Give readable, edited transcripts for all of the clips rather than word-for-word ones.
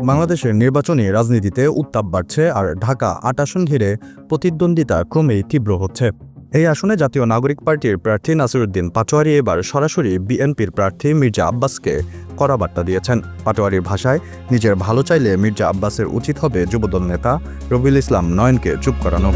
বাংলাদেশের নির্বাচনী রাজনীতিতে উত্তাপ বাড়ছে আর ঢাকা ৮ আসন ঘিরে প্রতিদ্বন্দ্বিতা ক্রমেই তীব্র হচ্ছে। এই আসনে জাতীয় নাগরিক পার্টির প্রার্থী নাসিরউদ্দিন পাটোয়ারী এবার সরাসরি বিএনপির প্রার্থী মির্জা আব্বাসকে কড়া বার্তা দিয়েছেন। পাটোয়ারীর ভাষায়, নিজের ভালো চাইলে মির্জা আব্বাসের উচিত হবে যুবদল নেতা রবিউল ইসলাম নয়নকে চুপ করানো।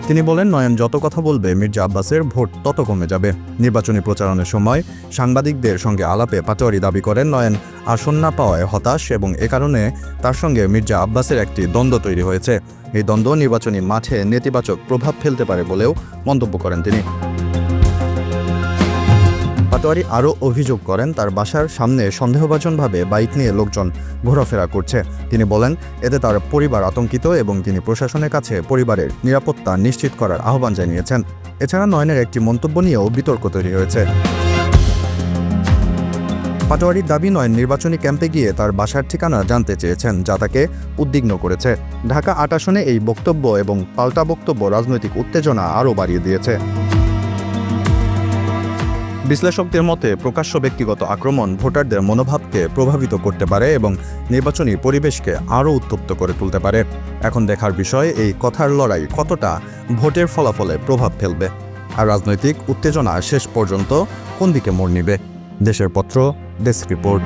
তিনি বলেন, নয়ন যত কথা বলবে মির্জা আব্বাসের ভোট তত কমে যাবে। নির্বাচনী প্রচারণের সময় সাংবাদিকদের সঙ্গে আলাপে পাটোয়ারী দাবি করেন, নয়ন আসন না পাওয়ায় হতাশ এবং এ কারণে তার সঙ্গে মির্জা আব্বাসের একটি দ্বন্দ্ব তৈরি হয়েছে। এই দ্বন্দ্ব নির্বাচনী মাঠে নেতিবাচক প্রভাব ফেলতে পারে বলেও মন্তব্য করেন তিনি। পাটোয়ারী আরও অভিযোগ করেন, তার বাসার সামনে সন্দেহভাজনভাবে বাইক নিয়ে লোকজন ঘোরাফেরা করছে। তিনি বলেন, এতে তার পরিবার আতঙ্কিত এবং তিনি প্রশাসনের কাছে পরিবারের নিরাপত্তা নিশ্চিত করার আহ্বান জানিয়েছেন। এছাড়া নয়নের একটি মন্তব্য নিয়েও বিতর্ক তৈরি হয়েছে। পাটোয়ারীর দাবি, নয়ন নির্বাচনী ক্যাম্পে গিয়ে তার বাসার ঠিকানা জানতে চেয়েছেন, যা তাকে উদ্বিগ্ন করেছে। ঢাকা ৮ আসনে এই বক্তব্য এবং পাল্টা বক্তব্য রাজনৈতিক উত্তেজনা আরও বাড়িয়ে দিয়েছে। বিশ্লেষকদের মতে, প্রকাশ্য ব্যক্তিগত আক্রমণ ভোটারদের মনোভাবকে প্রভাবিত করতে পারে এবং নির্বাচনী পরিবেশকে আরও উত্তপ্ত করে তুলতে পারে। এখন দেখার বিষয়, এই কথার লড়াই কতটা ভোটের ফলাফলে প্রভাব ফেলবে আর রাজনৈতিক উত্তেজনা শেষ পর্যন্ত কোন দিকে মোড় নিবে। দেশের পত্র, ডেস্ক রিপোর্ট।